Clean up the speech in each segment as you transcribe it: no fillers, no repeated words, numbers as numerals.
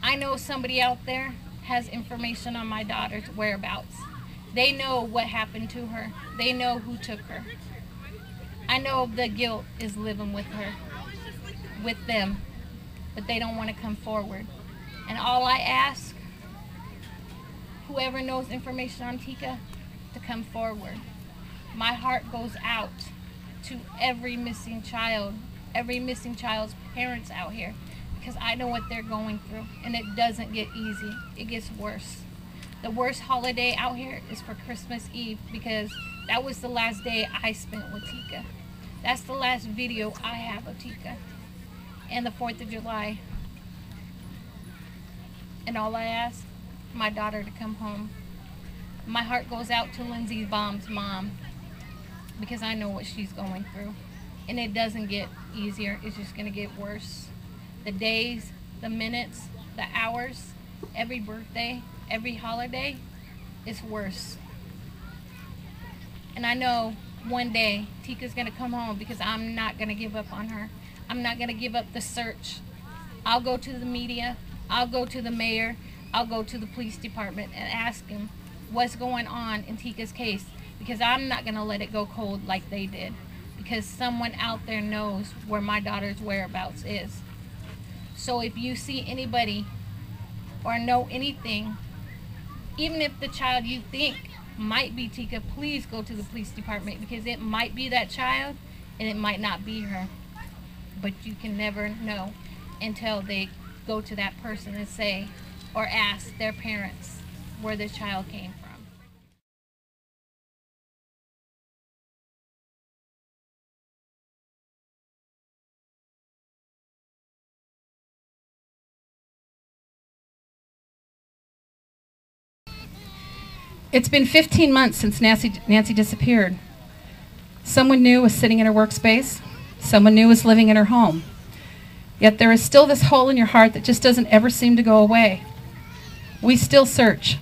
I know somebody out there has information on my daughter's whereabouts. They know what happened to her. They know who took her. I know the guilt is living with her, with them, but they don't want to come forward. And all I ask, whoever knows information on Teekah, to come forward. My heart goes out to every missing child's parents out here, because I know what they're going through, and it doesn't get easy. It gets worse. The worst holiday out here is for Christmas Eve, because that was the last day I spent with Teekah. That's the last video I have of Teekah. And the 4th of July. And all I ask, my daughter to come home. My heart goes out to Lindsey Baum's mom, because I know what she's going through. And it doesn't get easier, it's just gonna get worse. The days, the minutes, the hours, every birthday, every holiday, it's worse. And I know one day Teekah's gonna come home, because I'm not gonna give up on her. I'm not gonna give up the search. I'll go to the media, I'll go to the mayor, I'll go to the police department and ask him what's going on in Teekah's case, because I'm not gonna let it go cold like they did, because someone out there knows where my daughter's whereabouts is. So if you see anybody or know anything, even if the child you think might be Teekah, please go to the police department, because it might be that child and it might not be her. But you can never know until they go to that person and say, or ask their parents where the child came from. It's been 15 months since Nancy disappeared. Someone new was sitting in her workspace. Someone new was living in her home. Yet there is still this hole in your heart that just doesn't ever seem to go away. We still search.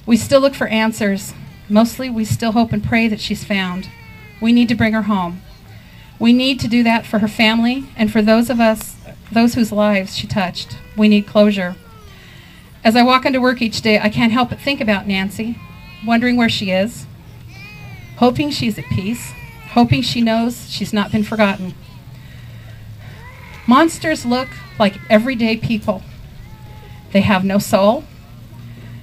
We still look for answers. Mostly, we still hope and pray that she's found. We need to bring her home. We need to do that for her family and for those whose lives she touched. We need closure. As I walk into work each day, I can't help but think about Nancy, wondering where she is, hoping she's at peace, hoping she knows she's not been forgotten. Monsters look like everyday people. They have no soul.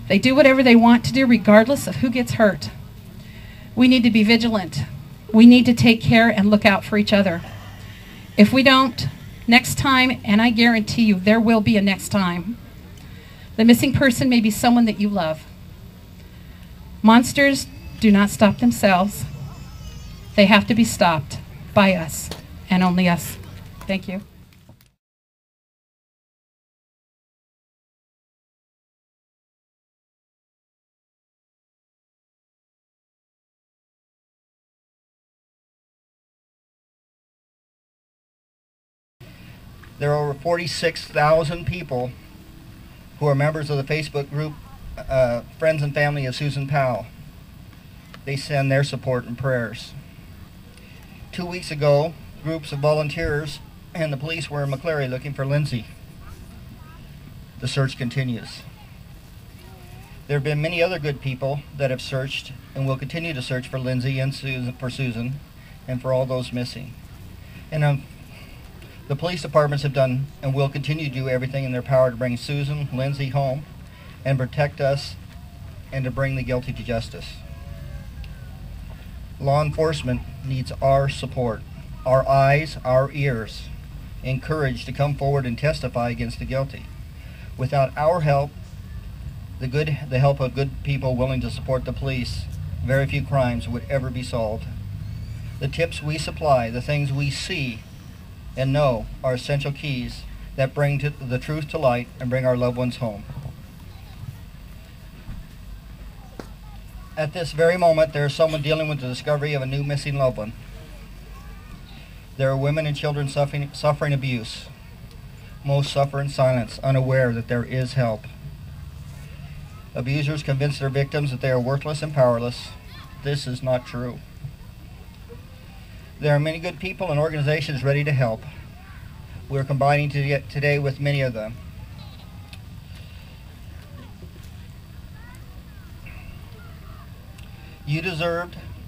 They do whatever they want to do regardless of who gets hurt. We need to be vigilant. We need to take care and look out for each other. If we don't, next time, and I guarantee you there will be a next time, the missing person may be someone that you love. Monsters do not stop themselves. They have to be stopped by us, and only us. Thank you. There are over 46,000 people who are members of the Facebook group Friends and Family of Susan Powell. They send their support and prayers. 2 weeks ago, groups of volunteers and the police were in McCleary looking for Lindsey. The search continues. There have been many other good people that have searched and will continue to search for Lindsey and Susan and for all those missing. And the police departments have done and will continue to do everything in their power to bring Susan, Lindsey home and protect us and to bring the guilty to justice. Law enforcement needs our support, our eyes, our ears, and courage to come forward and testify against the guilty. Without our help, the help of good people willing to support the police, very few crimes would ever be solved. The tips we supply, the things we see and know, are essential keys that bring the truth to light and bring our loved ones home. At this very moment, there is someone dealing with the discovery of a new missing loved one. There are women and children suffering abuse. Most suffer in silence, unaware that there is help. Abusers convince their victims that they are worthless and powerless. This is not true. There are many good people and organizations ready to help. We're combining today with many of them.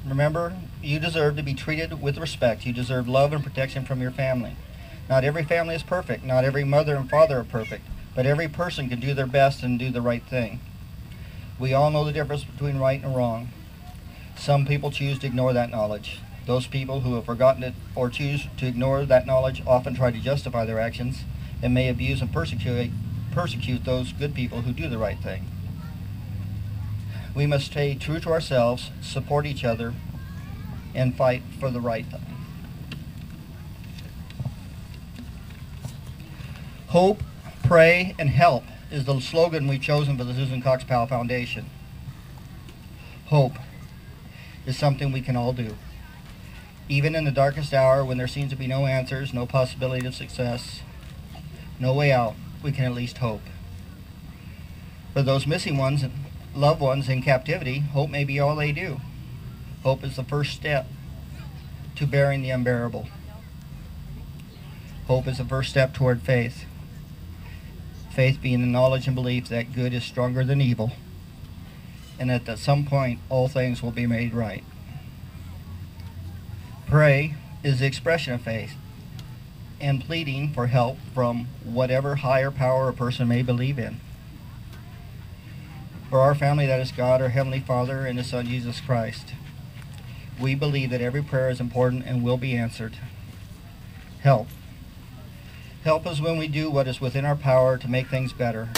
Remember, you deserve to be treated with respect. You deserve love and protection from your family. Not every family is perfect. Not every mother and father are perfect. But every person can do their best and do the right thing. We all know the difference between right and wrong. Some people choose to ignore that knowledge. Those people who have forgotten it or choose to ignore that knowledge often try to justify their actions and may abuse and persecute those good people who do the right thing. We must stay true to ourselves, support each other, and fight for the right thing. Hope, pray, and help is the slogan we've chosen for the Susan Cox Powell Foundation. Hope is something we can all do. Even in the darkest hour, when there seems to be no answers, no possibility of success, no way out, we can at least hope. For those missing ones and loved ones in captivity, hope may be all they do. Hope is the first step to bearing the unbearable. Hope is the first step toward faith. Faith being the knowledge and belief that good is stronger than evil, and that at some point all things will be made right. Pray is the expression of faith and pleading for help from whatever higher power a person may believe in. For our family, that is God, our Heavenly Father, and His Son, Jesus Christ. We believe that every prayer is important and will be answered. Help. Help us when we do what is within our power to make things better.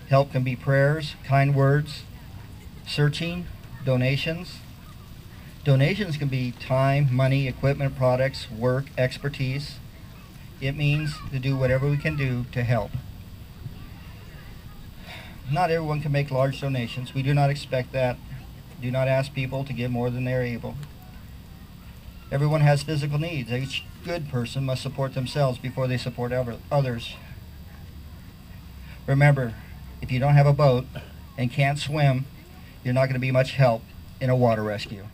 Help can be prayers, kind words, searching, donations. Donations can be time, money, equipment, products, work, expertise. It means to do whatever we can do to help. Not everyone can make large donations. We do not expect that. Do not ask people to give more than they are able. Everyone has physical needs. Each good person must support themselves before they support others. Remember, if you don't have a boat and can't swim, you're not going to be much help in a water rescue.